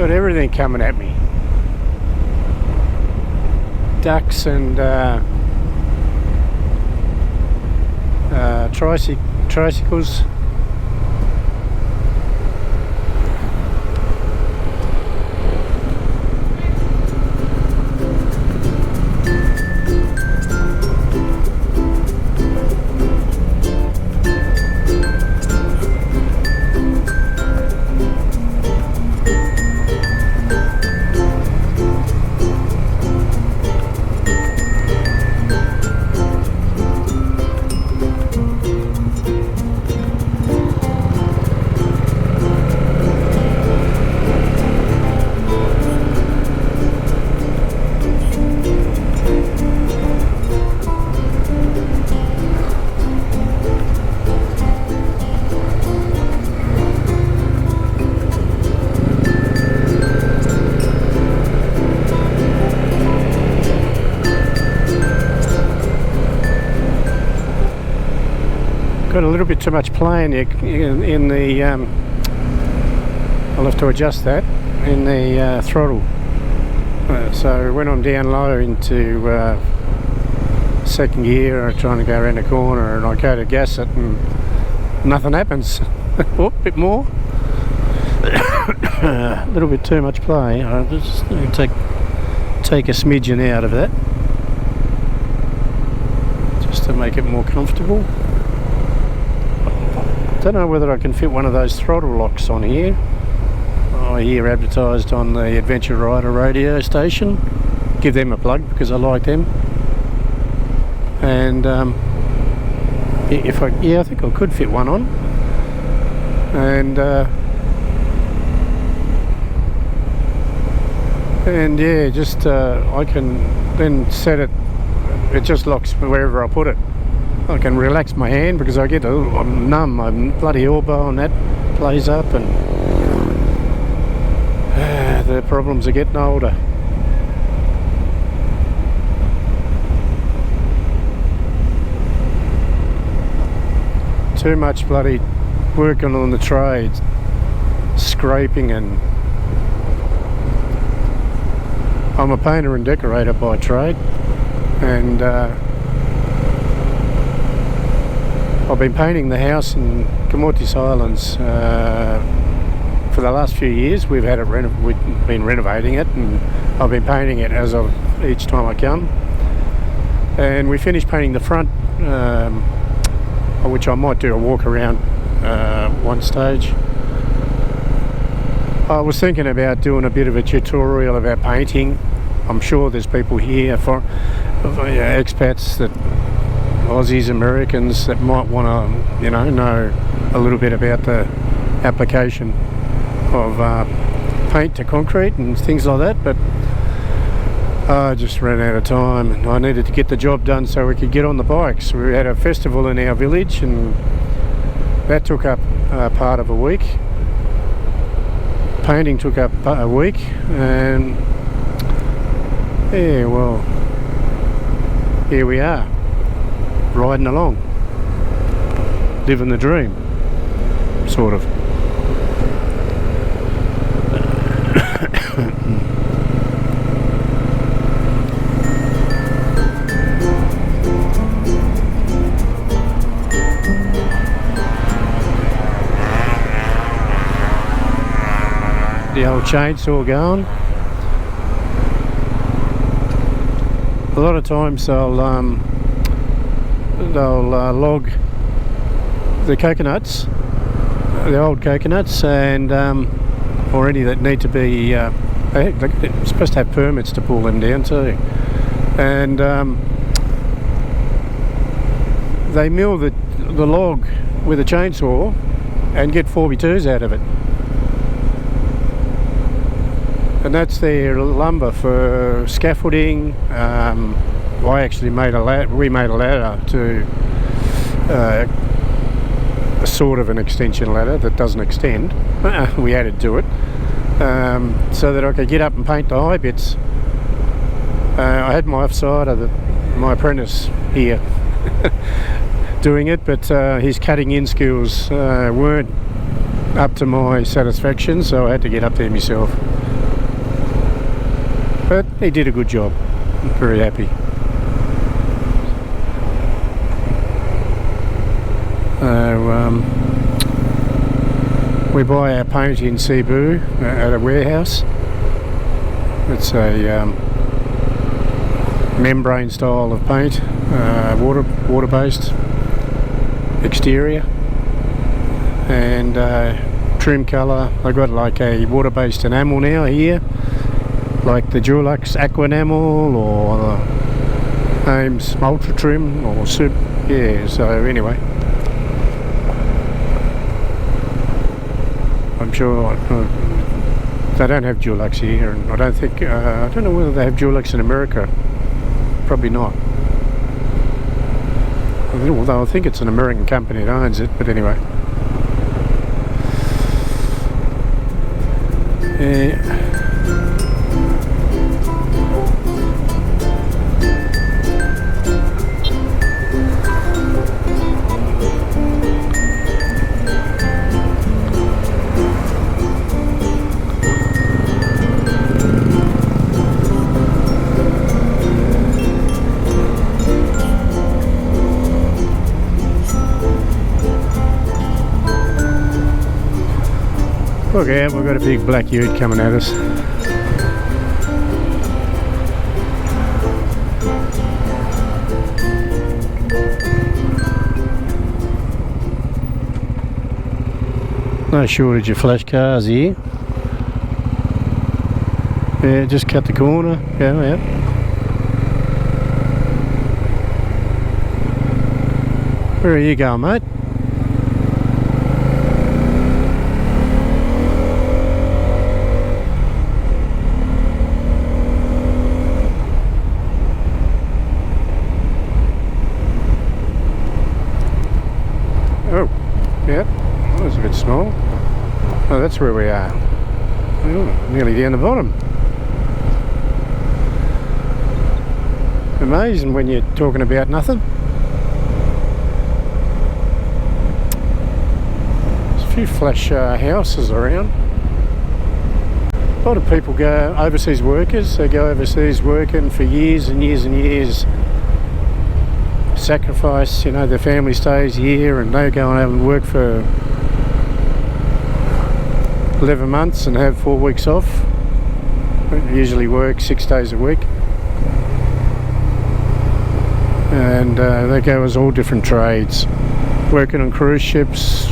Got everything coming at me. Ducks and tricycles. Got a little bit too much play in the I'll have to adjust that in the throttle. So when I'm down low into second gear, I'm trying to go around the corner and I go to gas it and nothing happens. Oh, a bit more. A little bit too much play. I'll just take a smidgen out of that just to make it more comfortable. Don't know whether I can fit one of those throttle locks on here. I hear advertised on the Adventure Rider radio station. Give them a plug because I like them. And I think I could fit one on. And yeah, just I can then set it. It just locks wherever I put it. I can relax my hand because I get I'm numb. My bloody elbow and that plays up, and the problems are getting older. Too much bloody working on the trades, scraping, and I'm a painter and decorator by trade, and I've been painting the house in Camotes Islands for the last few years. We've been renovating it, and I've been painting it as of each time I come. And we finished painting the front, which I might do a walk around one stage. I was thinking about doing a bit of a tutorial about painting. I'm sure there's people here for expats, that Aussies, Americans, that might want to, know a little bit about the application of paint to concrete and things like that. But I just ran out of time, and I needed to get the job done so we could get on the bikes. We had a festival in our village, and that took up part of a week. Painting took up a week, and yeah, well, here we are, riding along, living the dream, sort of. The old chainsaw going. A lot of times they'll log the coconuts, the old coconuts, and or any that need to be. They're supposed to have permits to pull them down too, and they mill the log with a chainsaw and get 4x2s out of it. And that's their lumber for scaffolding. I actually made we made a ladder to a sort of an extension ladder that doesn't extend. We added to it so that I could get up and paint the high bits. I had my offsider, my apprentice here, doing it, but his cutting in skills weren't up to my satisfaction, so I had to get up there myself. But he did a good job. I'm very happy. We buy our paint in Cebu at a warehouse. It's a membrane style of paint, water-based exterior, and trim colour. I got like a water-based enamel now here, like the Dulux Aqua Enamel or the Ames Ultra Trim or Sub. Yeah. So anyway, I'm sure they don't have Dulux here, and I don't think I don't know whether they have Dulux in America. Probably not. Although I think it's an American company that owns it, but anyway. Yeah. Look out, we've got a big black ute coming at us. No shortage of flash cars here. Yeah, just cut the corner. Yeah. Where are you going, mate? Yeah, that was a bit small. Oh, that's where we are. Oh, nearly down the bottom. Amazing when you're talking about nothing. There's a few flash houses around. A lot of people go, overseas workers, they go overseas working for years and years and years. Sacrifice, you know, their family stays here and they go and work for 11 months and have 4 weeks off. They usually work 6 days a week, and they go as all different trades, working on cruise ships,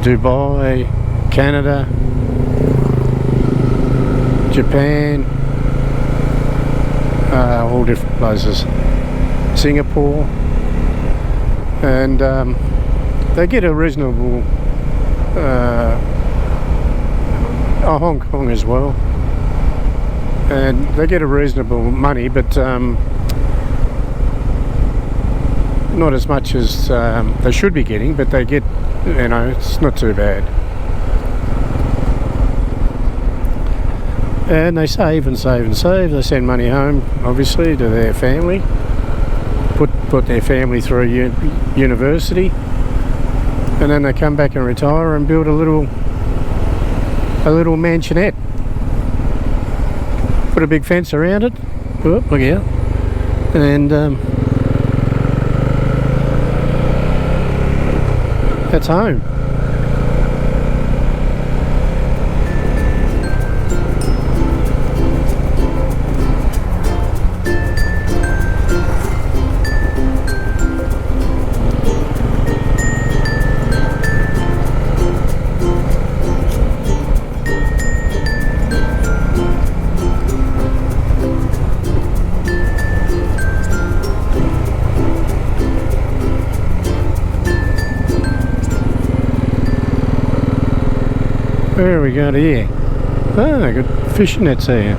Dubai, Canada, Japan, all different places. Singapore, and they get a reasonable Hong Kong as well, and they get a reasonable money, but not as much as they should be getting, but they get, you know, it's not too bad. And they save and save and save. They send money home, obviously, to their family. Put their family through university, and then they come back and retire and build a little mansionette. Put a big fence around it. Oh, look out! And that's home. Where are we going here? Ah, good fishing nets here.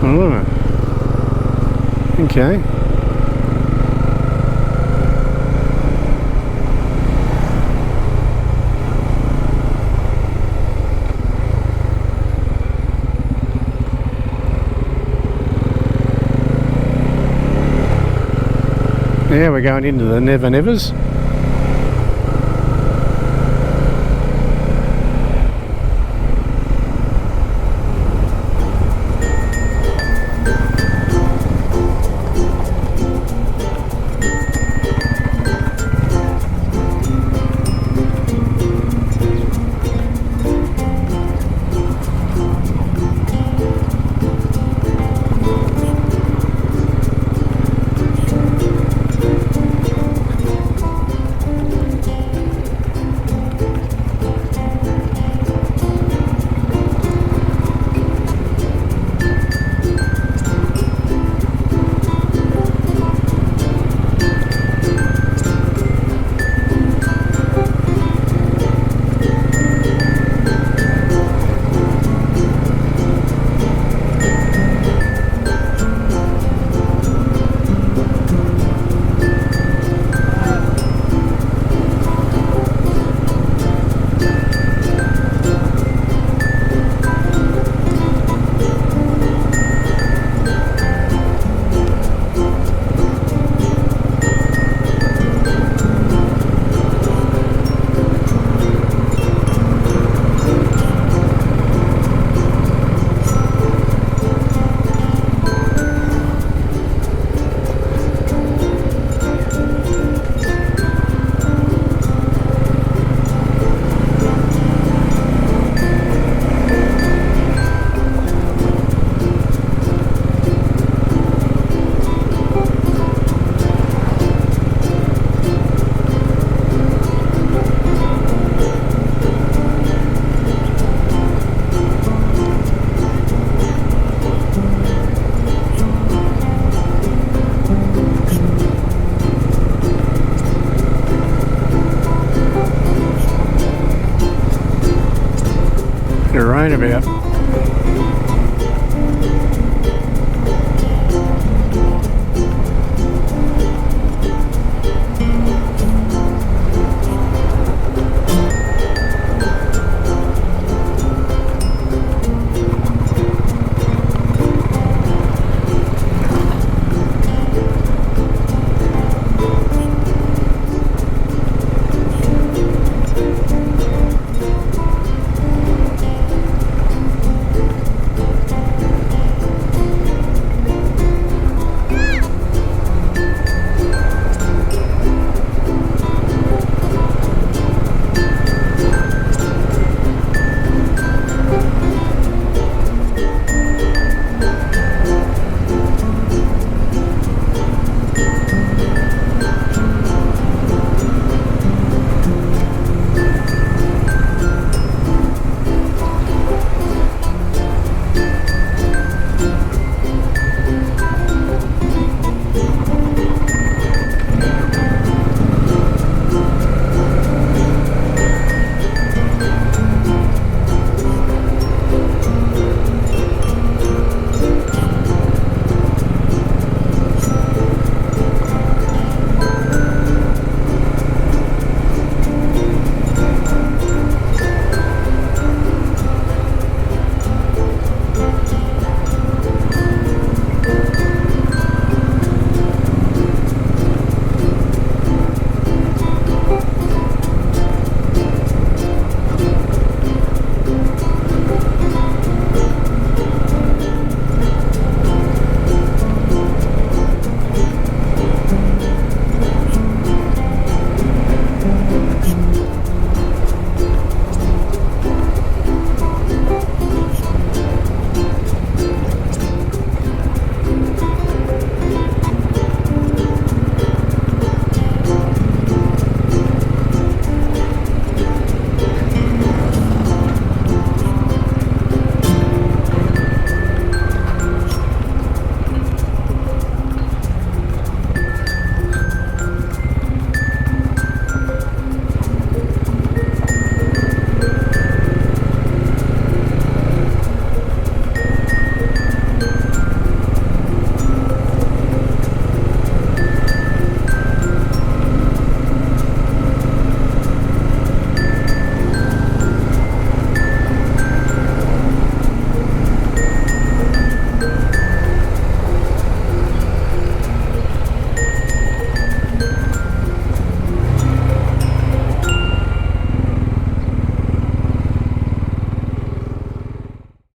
Oh, okay. Yeah, we're going into the Never Nevers. moan about.